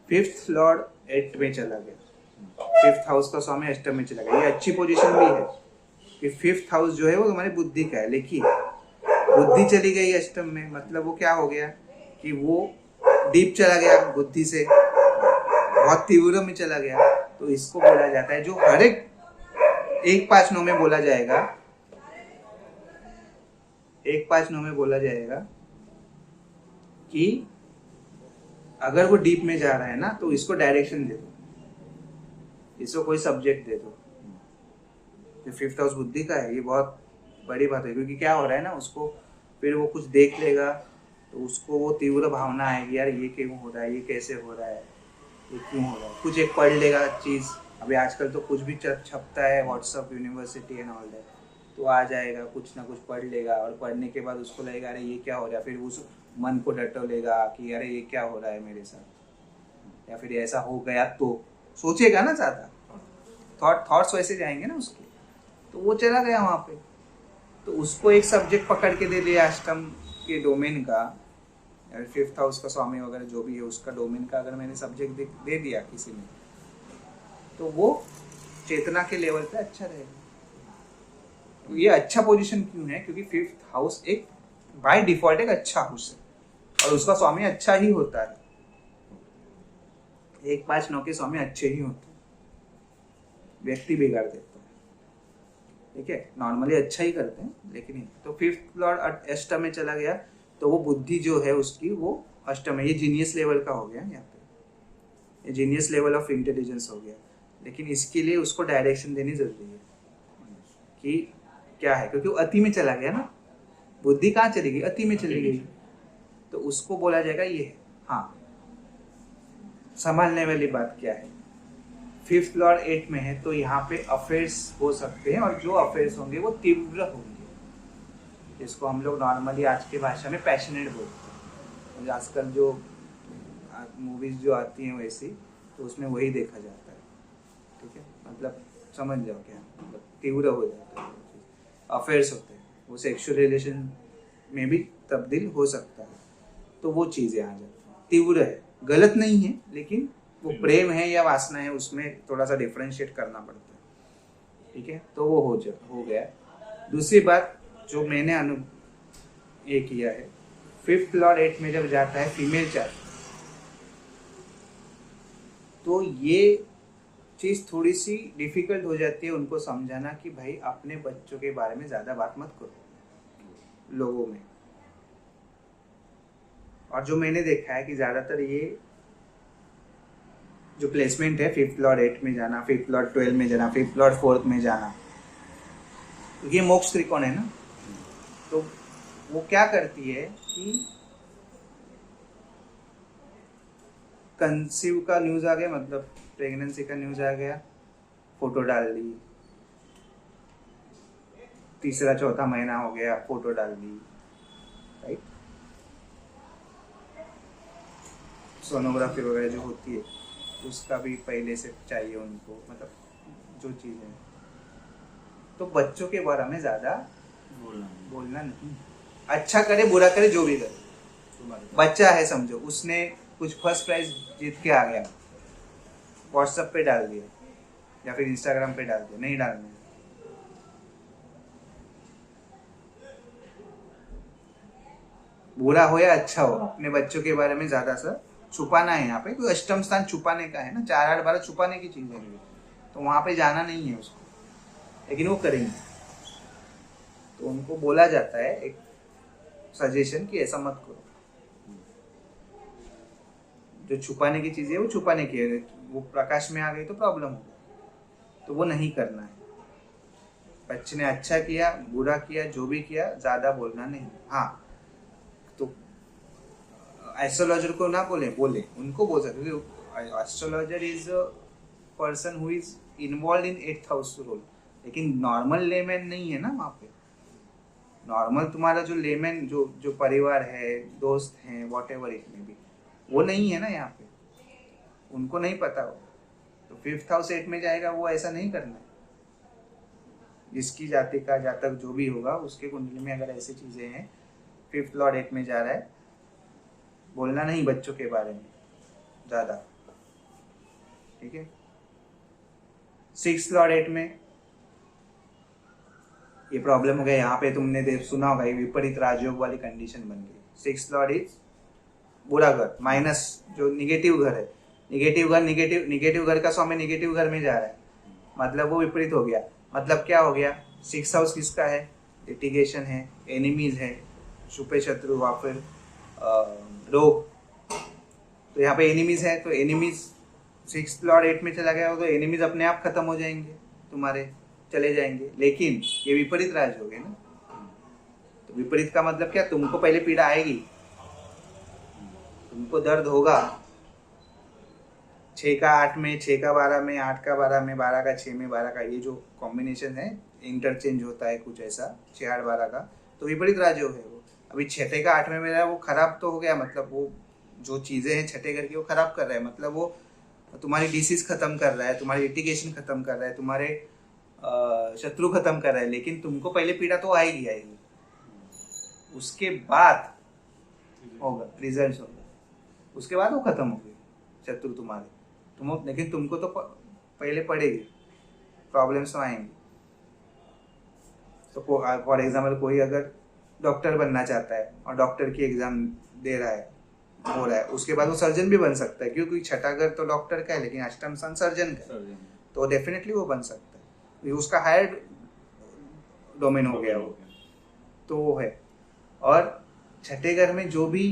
Fifth Lord 8 में चला गया, फिफ्थ हाउस का स्वामी अष्टम में चला गया। ये अच्छी पोजीशन भी है कि फिफ्थ हाउस जो है वो तुम्हारी बुद्धि का है, लेकिन बुद्धि चली गई अष्टम में, मतलब वो क्या हो गया कि वो डीप चला गया, बुद्धि से बहुत तीव्र में चला गया। तो इसको बोला जाता है, जो हर एक 1-5-9 में बोला जाएगा, 1-5-9 में बोला जाएगा कि अगर वो डीप में जा रहा है ना तो इसको डायरेक्शन दे दो, इसको कोई सब्जेक्ट दे दो। जो फिफ्थ हाउस बुद्धि का है, ये बहुत बड़ी बात है, क्योंकि क्या हो रहा है ना, उसको फिर वो कुछ देख लेगा तो उसको वो तीव्र भावना आएगी, यार ये क्यों हो रहा है, ये कैसे हो रहा है, ये क्यों हो रहा है। कुछ एक पढ़ लेगा चीज़, अभी आजकल तो कुछ भी छपता है, WhatsApp university and all that, तो आ जाएगा, कुछ ना कुछ पढ़ लेगा, और पढ़ने के बाद उसको लगेगा अरे ये क्या हो रहा है, फिर उस मन को डटोलेगा कि अरे ये क्या हो रहा है मेरे साथ, या फिर ऐसा हो गया तो सोचेगा ना ज़्यादा, थॉट्स वैसे जाएंगे ना उसके, तो वो चला गया वहाँ पे। तो उसको एक सब्जेक्ट पकड़ के दे दिया अष्टम के डोमेन का, या फिफ्थ हाउस का स्वामी वगैरह जो भी है उसका डोमेन का अगर मैंने सब्जेक्ट दे दिया किसी ने, तो वो चेतना के लेवल पे अच्छा रहेगा। तो ये अच्छा पोजीशन क्यों है, क्योंकि फिफ्थ हाउस एक बाय डिफॉल्ट एक अच्छा हाउस है और उसका स्वामी अच्छा ही होता है। 1-5-9 के स्वामी अच्छे ही होते हैं, व्यक्ति बिगाड़ देता है, ठीक है, नॉर्मली अच्छा ही करते हैं लेकिन। तो फिफ्थ लॉर्ड अष्टम में चला गया, तो वो बुद्धि जो है उसकी वो अष्टम है। ये जीनियस लेवल का हो गया यहाँ पे, ये जीनियस लेवल ऑफ इंटेलिजेंस हो गया, लेकिन इसके लिए उसको डायरेक्शन देनी जरूरी है कि क्या है, क्योंकि वो अति में चला गया ना, बुद्धि कहाँ चली गई, अति में चली गई, तो उसको बोला जाएगा ये है। हाँ, संभालने वाली बात क्या है, फिफ्थ लॉर्ड 8 में है, तो यहाँ पे अफेयर्स हो सकते हैं, और जो अफेयर्स होंगे वो तीव्र होंगे, जिसको हम लोग नॉर्मली आज की भाषा में पैशनेट बोलते हैं। आजकल जो मूवीज जो आती हैं वैसी, तो उसमें वही देखा जाता है, ठीक है, मतलब समझ जाओ क्या मतलब, तीव्र हो जाता है, अफेयर्स होते हैं, वो सेक्सुअल रिलेशन में भी तब्दील हो सकता है, तो वो चीज़ें आ जाती हैं। तीव्र है, गलत नहीं है, लेकिन वो प्रेम है या वासना है, उसमें थोड़ा सा डिफरेंशिएट करना पड़ता है, ठीक है। तो वो हो गया। दूसरी बात जो मैंने ये किया है, फिफ्थ लॉर्ड 8 में जब जाता है फीमेल चार्ट, तो ये चीज़ थोड़ी सी डिफिकल्ट हो जाती है उनको समझाना कि भाई अपने बच्चों के बारे में ज़्यादा बात मत करो लोगों में। और जो मैंने देखा है कि ज़्यादातर ये जो प्लेसमेंट है, फिफ्थ लॉर्ड 8 में जाना, फिफ्थ लॉर्ड 12 में जाना, फिफ्थ लॉर्ड 4th में जाना, तो ये मोक्ष त्रिकोण है ना, तो वो क्या करती है कि कंसीव का न्यूज़ आ गया, मतलब प्रेगनेंसी का न्यूज़ आ गया, फोटो डाल दी, तीसरा चौथा महीना हो गया, फोटो डाल दी, राइट। सोनोग्राफी वगैरह जो होती है उसका भी पहले से चाहिए उनको, मतलब जो चीज़ें, तो बच्चों के बारे में ज़्यादा बोलना नहीं। अच्छा करे बुरा करे जो भी करे, बच्चा है समझो, उसने कुछ फर्स्ट प्राइज जीत के आ गया, व्हाट्सएप पे डाल दिया या फिर इंस्टाग्राम पे डाल दिया, नहीं डालना है। बुरा हो या अच्छा हो, अपने बच्चों के बारे में ज्यादा सा छुपाना है। यहाँ पे कोई अष्टम स्थान छुपाने का है ना, 4-8-12 छुपाने की चीज है, तो वहां पे जाना नहीं है उसको, लेकिन वो करेंगे। तो उनको बोला जाता है एक सजेशन कि ऐसा मत करो, जो छुपाने की चीजें वो छुपाने की है, वो प्रकाश में आ गई तो प्रॉब्लम होगी, तो वो नहीं करना है। बच्चे ने अच्छा किया बुरा किया जो भी किया, ज्यादा बोलना नहीं। हाँ, तो एस्ट्रोलॉजर को ना बोले उनको बोल सकते, क्योंकि astrologer is a person who is involve in 8th house role, लेकिन नॉर्मल लेमैन नहीं है ना वहाँ पे। नॉर्मल तुम्हारा जो लेमैन जो परिवार है, दोस्त हैं, वॉट एवर इट में भी, वो नहीं है ना यहाँ पे, उनको नहीं पता हो। तो 5th हाउस 8 में जाएगा, वो ऐसा नहीं करना है। जिसकी जाति का जातक जो भी होगा उसके कुंडली में अगर ऐसी चीजें हैं, 5th लॉर्ड 8 में जा रहा है, बोलना नहीं बच्चों के बारे में ज्यादा, ठीक है। 6 लॉर्ड 8 में ये प्रॉब्लम हो गया। यहाँ पे तुमने सुना होगा, ये विपरीत राजयोग वाली कंडीशन बन गई। 6 लॉर्ड इज बुरा घर, माइनस जो निगेटिव घर है, निगेटिव घर का स्वामी निगेटिव घर में जा रहा है, मतलब वो विपरीत हो गया। मतलब क्या हो गया, 6 हाउस किसका है, लिटिगेशन है, एनिमीज है, छुपे शत्रु या फिर रोग। तो यहाँ पे एनिमीज है, तो एनिमीज 6 लॉर्ड 8 में चला गया हो तो एनिमीज अपने आप खत्म हो जाएंगे, तुम्हारे चले जाएंगे। लेकिन ये विपरीत राजयोग है ना, तो विपरीत का मतलब क्या, तुमको पहले पीड़ा आएगी, तुमको दर्द होगा। 6 का 8 में, 6 का 12 में, 8 का 12 में, 12 का 6 में, 12 का, ये जो कॉम्बिनेशन है इंटरचेंज होता है कुछ ऐसा 6 8 12 का, तो विपरीत राजयोग है वो। अभी 6 का 8 में मेरा वो खराब तो हो गया, मतलब वो जो चीजें हैं 6 घर की वो खराब कर रहा है, मतलब वो तुम्हारी डिसीज खत्म कर रहा है, तुम्हारी लिटिगेशन खत्म कर रहा है, तुम्हारे शत्रु खत्म कर रहा है। लेकिन तुमको पहले पीड़ा तो आएगी, उसके बाद होगा रिजल्ट होगा, उसके बाद वो खत्म हो गई शत्रु तुम्हारे, लेकिन तुमको तो पहले पड़ेगी, प्रॉब्लम्स तो आएंगी। तो फॉर एग्जाम्पल कोई अगर डॉक्टर बनना चाहता है और डॉक्टर की एग्जाम दे रहा है, हो रहा है, उसके बाद वो सर्जन भी बन सकता है, क्योंकि 6ठा घर तो डॉक्टर का है लेकिन अष्टम स्थान सर्जन का है, तो डेफिनेटली वो बन सकता है, उसका हायर डोमेन हो गया वो, तो वो है। और 6ठे घर में जो भी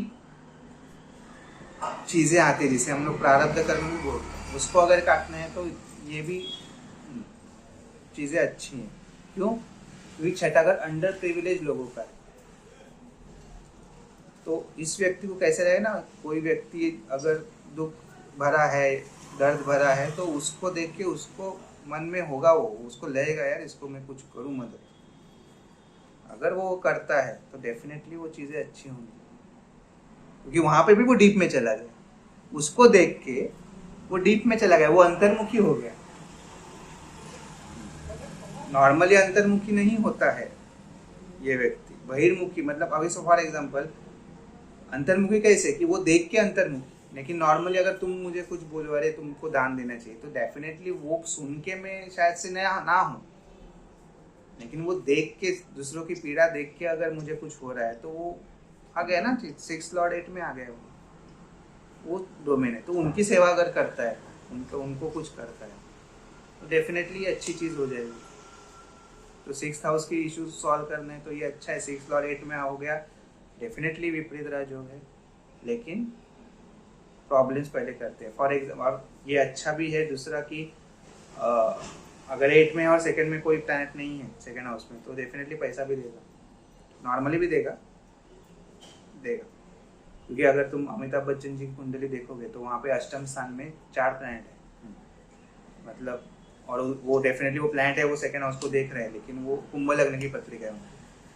चीजें आती है जिसे हम लोग प्रारब्ध कर्म भी बोलते हैं, उसको अगर काटना है तो ये भी चीजें अच्छी हैं। क्यों, क्योंकि 6ठा घर अंडर प्रिविलेज लोगों का है। तो इस व्यक्ति को कैसे रहे ना, कोई व्यक्ति अगर दुख भरा है, दर्द भरा है, तो उसको देख के उसको मन में होगा, वो उसको लगेगा यार इसको मैं कुछ करूं मदद। अगर वो करता है तो डेफिनेटली वो चीजें अच्छी होंगी, क्योंकि वहां पे भी वो डीप में चला गया, उसको देख के वो डीप में चला गया, वो अंतर्मुखी हो गया। नॉर्मली अंतर्मुखी नहीं होता है ये व्यक्ति, बहिर्मुखी, मतलब अभी फॉर एग्जांपल अंतर्मुखी कैसे कि वो देख के अंतर्मुखी। लेकिन नॉर्मली अगर तुम मुझे कुछ बोलो अरे तुमको दान देना चाहिए, तो डेफिनेटली वो सुन के मैं शायद से ना हूं, लेकिन वो देख के, दूसरों की पीड़ा देख के अगर मुझे कुछ हो रहा है तो वो आ गया ना, 6 लॉर्ड 8 में आ गया वो डोमेन है। तो उनकी सेवा अगर करता है, उनको कुछ करता है, तो डेफिनेटली अच्छी चीज हो जाएगी। तो 6th हाउस के इश्यूज सॉल्व करने तो ये अच्छा है। 6 लॉर्ड 8 में हो गया, डेफिनेटली विपरीत राजयोग है, लेकिन प्रॉब्लम्स पहले करते हैं। फॉर एग्जाम्पल ये अच्छा भी है दूसरा कि अगर 8 में और सेकंड में कोई प्लैनेट नहीं है सेकंड हाउस में, तो डेफिनेटली पैसा भी देगा, नॉर्मली भी देगा। क्योंकि अगर तुम अमिताभ बच्चन जी की कुंडली देखोगे तो वहाँ पे अष्टम स्थान में 4 प्लैनेट है, मतलब, और वो डेफिनेटली वो प्लैनेट है, वो सेकंड हाउस को देख रहे हैं, लेकिन वो कुंभ लग्न की पत्रिका है,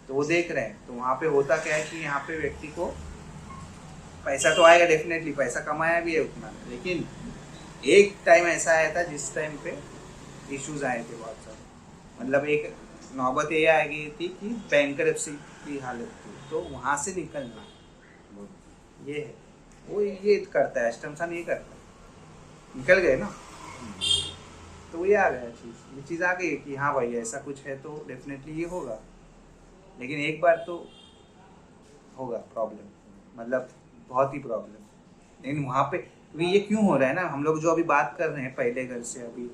तो वो देख रहे हैं। तो वहाँ पे होता क्या है कि यहाँ पे व्यक्ति को पैसा तो आएगा, डेफिनेटली पैसा कमाया भी है उतना, लेकिन एक टाइम ऐसा आया था जिस टाइम पे इश्यूज आए थे बहुत सारे, मतलब एक नौबत ये आ गई थी कि बैंकरप्सी की हालत थी, तो वहाँ से निकलना ये है, वो ये करता है अष्टम स्थान, ये करता है, निकल गए ना, तो ये आ गया ये चीज़ आ गई कि हाँ भाई ऐसा कुछ है, तो डेफिनेटली ये होगा। लेकिन एक बार तो होगा प्रॉब्लम, मतलब बहुत ही प्रॉब्लम। लेकिन वहाँ पे ये क्यों हो रहा है ना, हम लोग जो अभी बात कर रहे हैं पहले घर से, अभी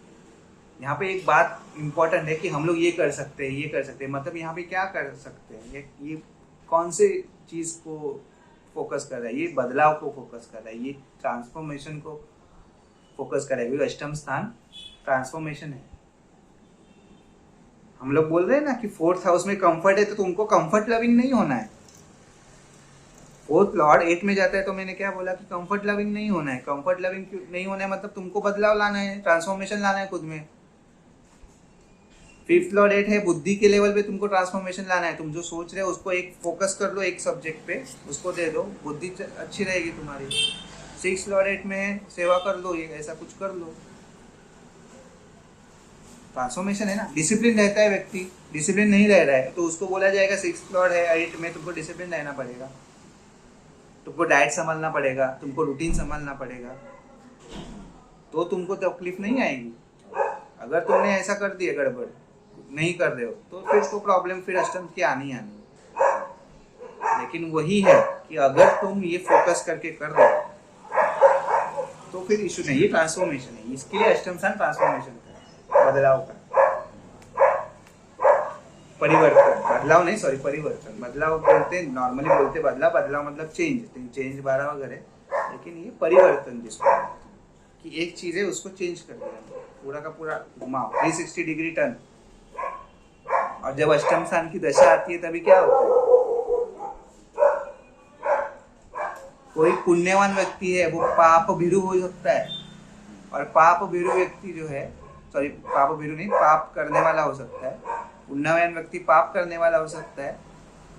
यहाँ पे एक बात इम्पोर्टेंट है कि हम लोग ये कर सकते हैं, ये कर सकते हैं, मतलब यहाँ पे क्या कर सकते हैं, ये कौन से चीज़ को फोकस कर रहा है, ये बदलाव को फोकस कर रहा है, ये ट्रांसफॉर्मेशन को फोकस कर रहा है, क्योंकि अष्टम स्थान ट्रांसफॉर्मेशन है। हम लोग बोल रहे हैं ना कि 4th हाउस में कंफर्ट है, तो तुमको कंफर्ट लविंग नहीं होना है। 4th लॉर्ड 8 में जाता है, तो मैंने क्या बोला कि कंफर्ट लविंग नहीं होना है। कंफर्ट लविंग क्यों नहीं होना है, मतलब तुमको बदलाव लाना है, ट्रांसफॉर्मेशन लाना है खुद में। 5th लॉर्ड 8 है, बुद्धि के लेवल पे तुमको ट्रांसफॉर्मेशन लाना है। तुम जो सोच रहे हो उसको एक फोकस कर लो, एक सब्जेक्ट पे उसको दे दो, बुद्धि अच्छी रहेगी तुम्हारी। 6th लॉर्ड 8 में है, सेवा कर लो, ये ऐसा कुछ कर लो, ट्रांसफॉर्मेशन है ना। डिसिप्लिन रहता है व्यक्ति, डिसिप्लिन नहीं रह रहा है तो उसको बोला जाएगा 6th लॉर्ड है 8 में, तुमको डिसिप्लिन रहना पड़ेगा, तुमको डाइट संभालना पड़ेगा, तुमको रूटीन संभालना पड़ेगा। तो तुमको तकलीफ नहीं आएगी। अगर तुमने ऐसा कर दिया, गड़बड़ नहीं कर रहे हो, तो फिर तो प्रॉब्लम फिर अष्टम की आनी आनी। लेकिन वही है कि अगर तुम ये फोकस करके कर रहे हो तो फिर इशू नहीं। ये ट्रांसफॉर्मेशन है, इसके लिए अष्टम स्थान ट्रांसफॉर्मेशन का, बदलाव का, परिवर्तन, बदलाव नहीं, सॉरी, परिवर्तन। बदलाव बोलते, नॉर्मली बोलते बदलाव, बदलाव मतलब चेंज 12 वगैरह, लेकिन ये परिवर्तन जिसको कि एक चीज है उसको चेंज कर दिया, पूरा का पूरा घुमाओ 360 डिग्री टर्न। और जब अष्टम स्थान की दशा आती है तभी क्या होता है, कोई पुण्यवान व्यक्ति है वो पाप भीरु हो सकता है, और पाप भीरु व्यक्ति जो है, सॉरी पाप भीरु नहीं, पाप करने वाला हो सकता है। पुण्यवान व्यक्ति पाप करने वाला हो सकता है,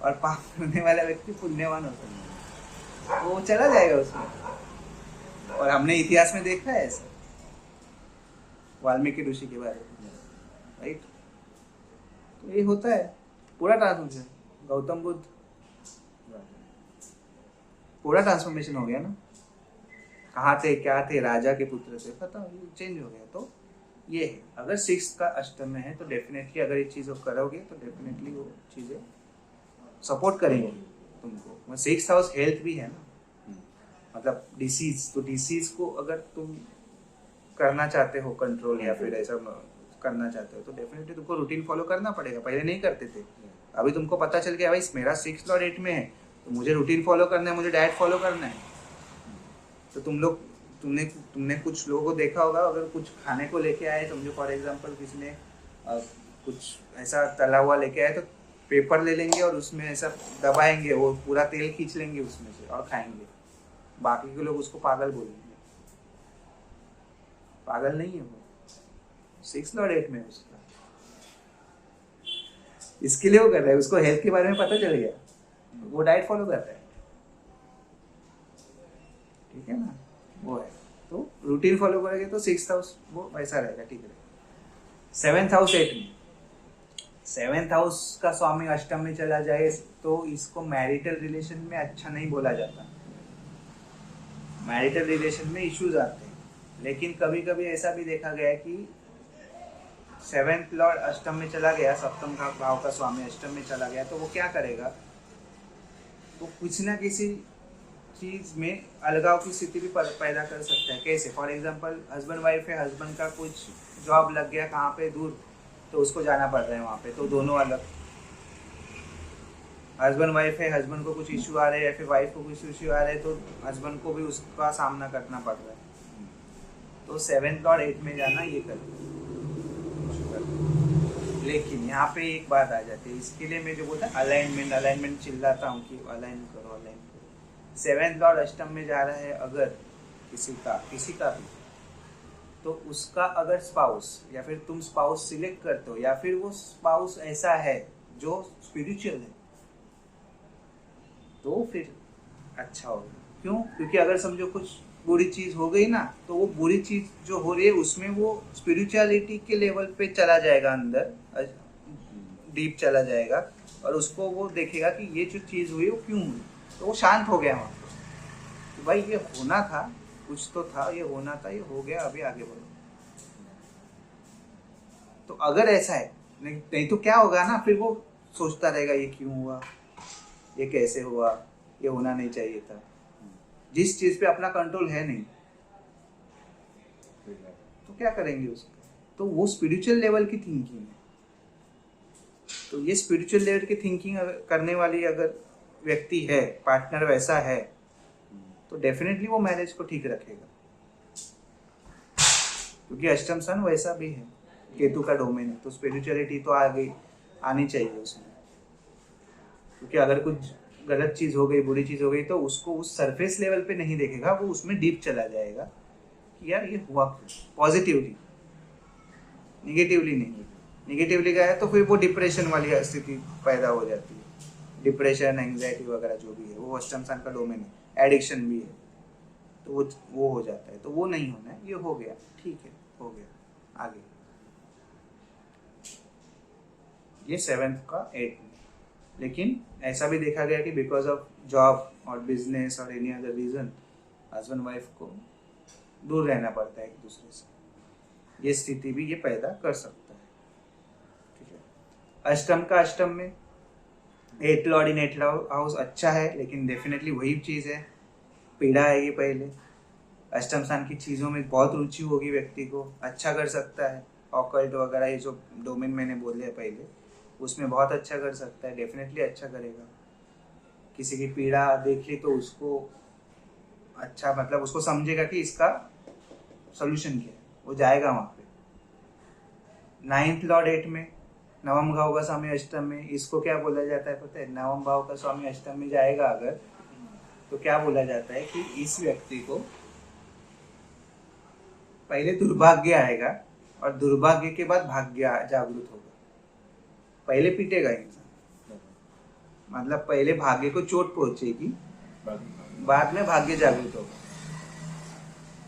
और पाप करने वाला व्यक्ति पुण्यवान हो सकता है, वो चला जाएगा उसमें। और हमने इतिहास में देखा है ऐसा, वाल्मीकि ऋषि के बारे में, राइट। तो ये होता है पूरा ट्रांसफॉर्मेशन। गौतम बुद्ध, पूरा ट्रांसफॉर्मेशन हो गया ना, कहाँ थे, क्या थे, राजा के पुत्र से, पता चेंज हो गया। तो ये है, अगर 6 का अष्टम में है तो डेफिनेटली अगर ये चीज़ करोगे तो डेफिनेटली वो चीज़ें सपोर्ट करेंगे तुमको। 6th हाउस हेल्थ भी है ना, मतलब डिसीज, तो डिसीज को अगर तुम करना चाहते हो कंट्रोल, या फिर ऐसा करना चाहते हो, तो डेफिनेटली तुमको रूटीन फॉलो करना पड़ेगा। पहले नहीं करते थे, अभी तुमको पता चल गया भाई मेरा 6 और 8 में है, तो मुझे रूटीन फॉलो करना है, मुझे डाइट फॉलो करना है। तो तुमने कुछ लोगों को देखा होगा, अगर कुछ खाने को लेके आए, समझो फॉर एग्जांपल किसी ने कुछ ऐसा तला हुआ लेके आए, तो पेपर ले लेंगे और उसमें ऐसा दबाएंगे, वो पूरा तेल खींच लेंगे उसमें से और खाएंगे। बाकी के लोग उसको पागल बोलेंगे। पागल नहीं है वो, 6 और 8 में उसका, इसके लिए वो कर रहा है, उसको हेल्थ के बारे में पता चल गया, वो डाइट फॉलो करता है, ठीक है ना, वो है। तो रूटीन फॉलो करेंगे तो 6th हाउस वो वैसा रहेगा, ठीक है। 7th हाउस 8 में, 7th हाउस का स्वामी अष्टम में चला जाए तो इसको मैरिटल रिलेशन में अच्छा नहीं बोला जाता। मैरिटल रिलेशन में इश्यूज आते हैं। लेकिन कभी कभी ऐसा भी देखा गया है कि 7th लॉर्ड अष्टम में चला गया, सप्तम का भाव का स्वामी अष्टम में चला गया, तो वो क्या करेगा, तो कुछ ना किसी चीज में अलगाव की स्थिति भी पैदा कर सकता है। कैसे, फॉर एग्जांपल हस्बैंड वाइफ है, हस्बैंड का कुछ जॉब लग गया कहाँ पे दूर, तो उसको जाना पड़ रहा है वहाँ पे, तो दोनों अलग। हस्बैंड वाइफ है, हस्बैंड को कुछ इश्यू आ रहे हैं, या फिर वाइफ को कुछ इश्यू आ रहे हैं, तो हस्बैंड को भी उसका सामना करना पड़ रहा है। तो 7th और 8 में जाना ये कर। लेकिन यहाँ पे एक बात आ जाती है, इसके लिए मैं जो बोलता अलाइनमेंट चिल्लाता हूँ कि अलाइन करो। 7th लॉर्ड अष्टम में जा रहा है अगर किसी का भी, तो उसका अगर स्पाउस या फिर तुम स्पाउस सिलेक्ट करते हो, या फिर वो स्पाउस ऐसा है जो स्पिरिचुअल है, तो फिर अच्छा होगा। क्यों? क्योंकि अगर समझो कुछ बुरी चीज हो गई ना, तो वो बुरी चीज जो हो रही है उसमें वो स्पिरिचुअलिटी के लेवल पे चला जाएगा, अंदर डीप चला जाएगा, और उसको वो देखेगा कि ये जो चीज हुई वो क्यों हुई, तो वो शांत हो गया वहाँ पे, तो भाई ये होना था, कुछ तो था, ये होना था, ये हो गया, अभी आगे बढ़ो। तो अगर ऐसा है, नहीं तो क्या होगा ना, फिर वो सोचता रहेगा ये क्यों हुआ, ये कैसे हुआ, ये होना नहीं चाहिए था। जिस चीज पे अपना कंट्रोल है नहीं, तो क्या करेंगे उसका? तो वो स्पिरिचुअल लेवल की थिंकिंग है। तो ये स्पिरिचुअल लेवल की थिंकिंग करने वाली अगर व्यक्ति है, पार्टनर वैसा है, तो डेफिनेटली वो मैरिज को ठीक रखेगा। क्योंकि अष्टम सन वैसा भी है, केतु का डोमेन है, तो स्पिरिचुअलिटी तो आनी चाहिए उसमें। क्योंकि अगर कुछ गलत चीज हो गई, बुरी चीज हो गई, तो उसको उस सरफेस लेवल पे नहीं देखेगा, वो उसमें डीप चला जाएगा कि यार ये हुआ पॉजिटिवली, निगेटिवली नहीं। निगेटिवली गया है तो फिर वो डिप्रेशन वाली स्थिति पैदा हो जाती है, डिप्रेशन, एंग्जाइटी वगैरह जो भी है, वो अष्टम स्थान का डोमेन है। एडिक्शन भी है, तो वो हो जाता है। तो वो नहीं होना है, ये हो गया, ठीक है, हो गया, आगे। ये 7th का 8 में। लेकिन ऐसा भी देखा गया कि बिकॉज ऑफ जॉब और बिजनेस और any other reason, husband wife को दूर रहना पड़ता है एक दूसरे से। ये स्थिति भी ये पैदा कर सकता है। ठीक है। अष्टम का अष्टम में 8 लॉर्ड इन 8 हाउस अच्छा है, लेकिन डेफिनेटली वही चीज है, पीड़ा आएगी पहले। अष्टम स्थान की चीजों में बहुत रुचि होगी व्यक्ति को, अच्छा कर सकता है। ऑकल्ट वगैरह ये जो डोमेन मैंने बोले पहले, उसमें बहुत अच्छा कर सकता है, डेफिनेटली अच्छा करेगा। किसी की पीड़ा देख ली तो उसको अच्छा, मतलब उसको समझेगा कि इसका सॉल्यूशन क्या है, वो जाएगा वहां पे। 9th लॉर्ड 8 में, नवम भाव का स्वामी अष्टम में, इसको क्या बोला जाता है पता है? नवम भाव का स्वामी अष्टम में जाएगा अगर, तो क्या बोला जाता है कि इस व्यक्ति को पहले दुर्भाग्य आएगा और दुर्भाग्य के बाद भाग्य जागृत होगा। पहले पीटेगा इंसान, मतलब पहले भाग्य को चोट पहुंचेगी, बाद में भाग्य जागृत होगा।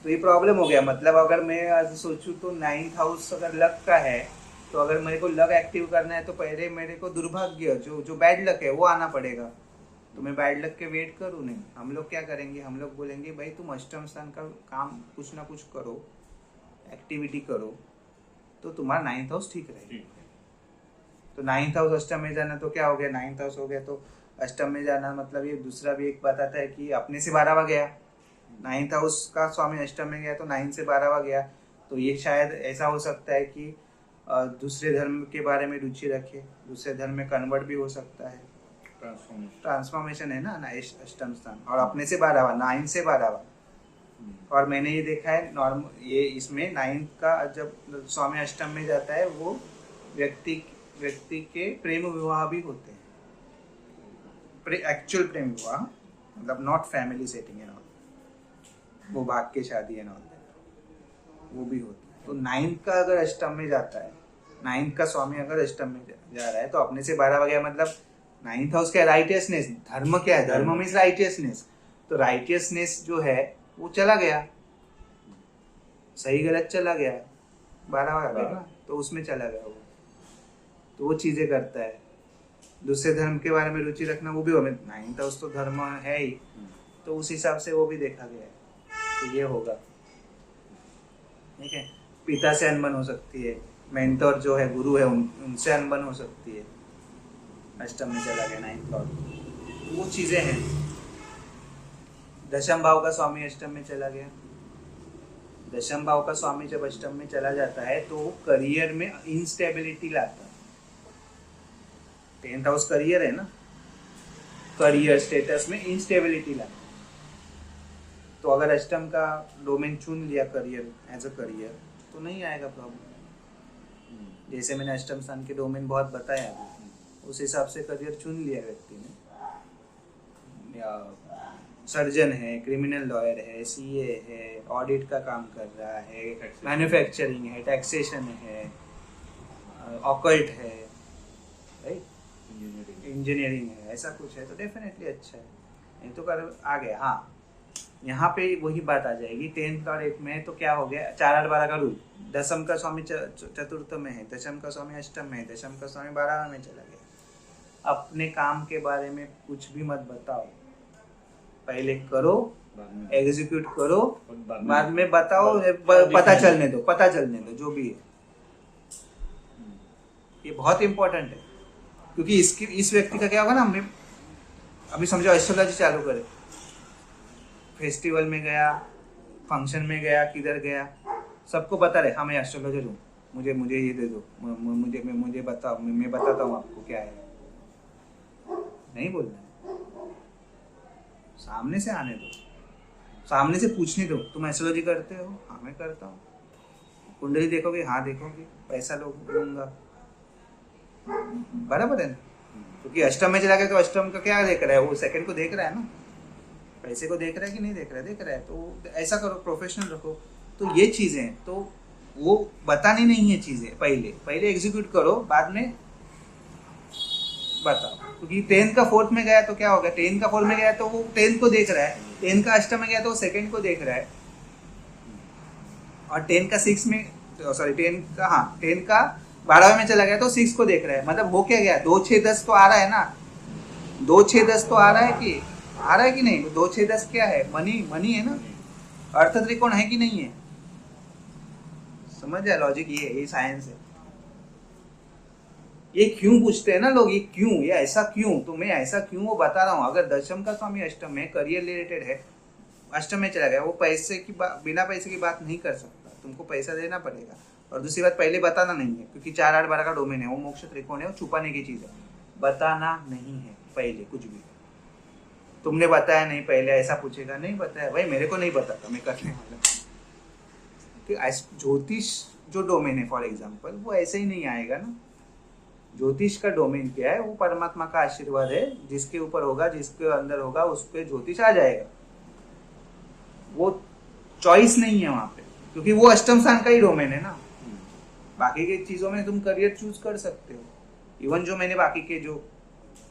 तो ये प्रॉब्लम हो गया। मतलब अगर मैं आज सोचूं तो 9th हाउस अगर लक का है, तो अगर मेरे को लक एक्टिव करना है तो पहले मेरे को दुर्भाग्य, जो बैड लक है वो आना पड़ेगा। तो मैं बैड लक के वेट करूँ नहीं। हम लोग क्या करेंगे? हम लोग बोलेंगे भाई तुम अष्टम स्थान का काम कुछ ना कुछ करो, एक्टिविटी करो, तो तुम्हारा 9th हाउस ठीक रहेगा। तो 9th हाउस अष्टम में जाना तो क्या हो गया? 9th हाउस हो गया तो अष्टम में जाना, मतलब ये दूसरा भी एक बताता है कि अपने से 12वां गया। 9th हाउस का स्वामी अष्टम में गया तो 9 से 12वां गया। तो ये शायद ऐसा हो सकता है कि दूसरे धर्म के बारे में रुचि रखे, दूसरे धर्म में कन्वर्ट भी हो सकता है। ट्रांसफॉर्मेशन है ना अष्टम स्थान। और अपने से 12वां, 9 से 12वां। और मैंने ये देखा है नॉर्मल, ये इसमें 9th का जब स्वामी अष्टम में जाता है, वो व्यक्ति के प्रेम विवाह भी होते हैं, एक्चुअल प्रेम विवाह, मतलब not family setting and all, वो भाग के शादी एंड ऑल, वो भी होता है। तो 9th का अगर अष्टम में जाता है, 9th का स्वामी अगर अष्टम में जा रहा है तो अपने से 12 गया, मतलब 9th हाउस क्या है? राइटियसनेस। धर्म क्या है? धर्म मीन्स राइटियसनेस। तो राइटियसनेस जो है वो चला गया, सही गलत चला गया, 12 गया तो उसमें चला गया वो। तो वो चीजें करता है। दूसरे धर्म के बारे में रुचि रखना, वो भी हमें 9th हाउस तो धर्म है ही, तो उस हिसाब से वो भी देखा गया है। तो ये होगा। ठीक है। पिता से अनबन हो सकती है, मेंटर जो है, गुरु है, उनसे अनबन हो सकती है। अष्टम में चला गया 9th लॉर्ड, वो चीजें हैं। दशम भाव का स्वामी अष्टम में चला गया। दशम भाव का स्वामी जब अष्टम में चला जाता है तो करियर में इंस्टेबिलिटी लाता है। 10th हाउस करियर है ना, करियर स्टेटस में इंस्टेबिलिटी लाता है। तो अगर अष्टम का डोमेन चुन लिया करियर एज अ करियर, तो नहीं आएगा प्रॉब्लम। जैसे मैंने अष्टम स्थान के डोमेन बहुत बताया, उस हिसाब से करियर चुन लिया व्यक्ति ने, या सर्जन है, क्रिमिनल लॉयर है, सीए है, ऑडिट का काम कर रहा है, मैन्युफैक्चरिंग है, टैक्सेशन है, ऑकल्ट है, राइट, इंजीनियरिंग है, ऐसा कुछ है तो डेफिनेटली अच्छा है। नहीं तो कर आ गया। हाँ, यहाँ पे वही बात आ जाएगी। 10th और 8 में तो क्या हो गया? 4 8 12 का रूल। दशम का स्वामी चतुर्थ में है, दशम का स्वामी अष्टम में है, दशम का स्वामी 12 में चला गया। अपने काम के बारे में कुछ भी मत बताओ, पहले करो, एग्जीक्यूट करो, बाद में बताओ, पता चलने दो जो भी है। ये बहुत इंपॉर्टेंट है, क्योंकि इस व्यक्ति का क्या होगा ना, हमें अभी समझो एस्ट्रोलॉजी चालू करे, फेस्टिवल में गया, फंक्शन में गया, किधर गया, सबको बता रहे हाँ मैं एस्ट्रोलॉजर हूँ, मुझे ये दे दो, मुझे बताओ, मैं बताता हूँ आपको क्या है। नहीं बोलना है, सामने से आने दो, सामने से पूछने दो, तुम एस्ट्रोलॉजी करते हो? हाँ मैं करता हूँ। कुंडली देखोगे? हाँ देखोगे। पैसा लूंगा, बराबर है ना? क्योंकि अष्टम में चला गया तो अष्टम का क्या देख रहा है? वो सेकंड को देख रहा है ना, पैसे को देख रहा है कि नहीं देख रहा है? देख रहा है। तो ऐसा करो, प्रोफेशनल रखो। तो ये चीजें, तो वो बतानी नहीं है चीजें, पहले एग्जीक्यूट करो, बाद में बताओ। क्योंकि 10th का 4th में गया तो क्या होगा? 10th का 4th में गया तो वो 10th को देख रहा है, 10th का अष्टम में गया तो वो सेकंड को देख रहा है, और 10th का 6 में, सॉरी 10th का 12वें में चला गया तो 6 को देख रहा है। मतलब हो क्या गया? 2 6 10 तो आ रहा है ना, 2 6 10 तो आ रहा है कि नहीं? 2 6 10 क्या है? मनी है ना। अर्थ त्रिकोण है कि नहीं है? समझ जाए लॉजिक, ये साइंस है। ये क्यों पूछते हैं ना लोग, ये क्यों, ये ऐसा क्यों, तो मैं ऐसा क्यों वो बता रहा हूँ। अगर दशम का स्वामी अष्टम में करियर रिलेटेड है, अष्टम में चला गया, वो पैसे की बिना पैसे की बात नहीं कर सकता, तुमको पैसा देना पड़ेगा। और दूसरी बात, पहले बताना नहीं है, क्योंकि 4 8 12 का डोमेन है, वो मोक्ष त्रिकोण है, वो छुपाने की चीज है, बताना नहीं है पहले कुछ भी। तुमने बताया नहीं, पहले ऐसा पूछेगा, नहीं बताया भाई, मेरे को नहीं पता था, मैं करने वाला। ज्योतिष जो डोमेन है फॉर एग्जाम्पल, वो ऐसे ही नहीं आएगा ना। ज्योतिष का डोमेन क्या है? वो परमात्मा का आशीर्वाद है, जिसके ऊपर होगा, जिसके अंदर होगा, उसके ज्योतिष आ जाएगा। वो चॉइस नहीं है वहां पे, क्योंकि वो अष्टम स्थान का ही डोमेन है ना। बाकी के चीजों में तुम करियर चूज कर सकते हो। इवन जो मैंने बाकी के जो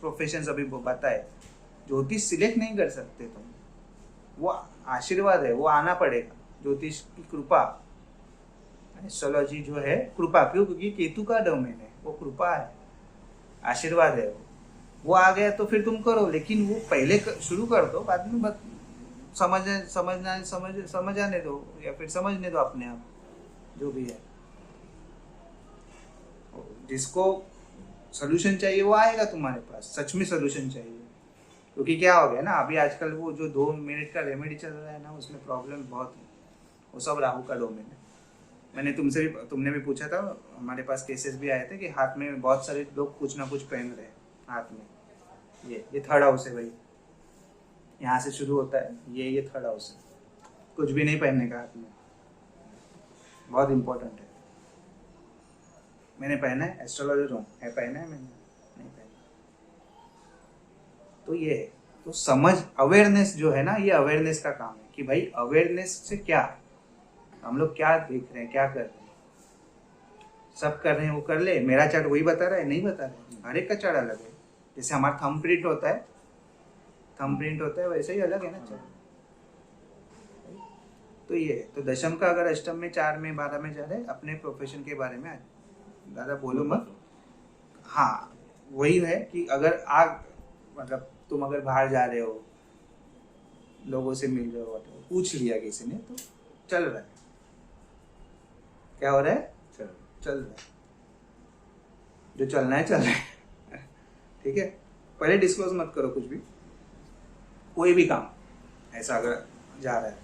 प्रोफेशंस अभी बताए, ज्योतिष सिलेक्ट नहीं कर सकते तुम, वो आशीर्वाद है, वो आना पड़ेगा, ज्योतिष की कृपा। एस्ट्रोलॉजी जो है कृपा, क्यों? क्योंकि केतु का डोमेन है, वो कृपा है, आशीर्वाद है। वो आ गया तो फिर तुम करो, लेकिन वो पहले शुरू कर दो, बाद में समझ आने दो, या फिर समझने दो अपने आप, जो भी है। जिसको सोल्यूशन चाहिए वो आएगा तुम्हारे पास, सच में सोल्यूशन चाहिए। क्योंकि क्या हो गया ना, अभी आजकल वो जो 2 मिनट का रेमेडी चल रहा है ना, उसमें प्रॉब्लम बहुत है, वो सब राहु का डोमेन है। मैंने तुमने भी पूछा था, हमारे पास केसेस भी आए थे कि हाथ में बहुत सारे लोग कुछ ना कुछ पहन रहे हैं हाथ में। ये 3rd हाउस है भाई, यहाँ से शुरू होता है, ये 3rd हाउस है। कुछ भी नहीं पहनने का हाथ में, बहुत इंपॉर्टेंट है। मैंने पहना है, एस्ट्रोलॉजर हूँ, है पहना है मैंने, नहीं पहना। तो ये है, तो समझ, अवेयरनेस जो है ना, ये अवेयरनेस का काम है कि भाई अवेयरनेस से क्या, हम लोग क्या देख रहे हैं, क्या कर रहे हैं। सब कर रहे हैं, वो कर ले, मेरा चार्ट वही बता रहा है, नहीं बता रहा है, हर एक का चार्ट अलग है। जैसे हमारा थंब प्रिंट होता है, वैसे ही अलग है ना चार्ट। तो ये है, तो दशम का अगर अष्टम में, 4 में, 12 में जा रहे, अपने प्रोफेशन के बारे में ज़्यादा बोलो मत। हाँ, वही है कि अगर मतलब तुम अगर बाहर जा रहे हो, लोगों से मिल रहे हो, पूछ लिया किसी ने, तो चल रहा है, क्या हो रहा है, चल रहा है, जो चलना है चल रहा है। ठीक है, पहले डिस्क्लोज मत करो कुछ भी, कोई भी काम ऐसा अगर जा रहा है।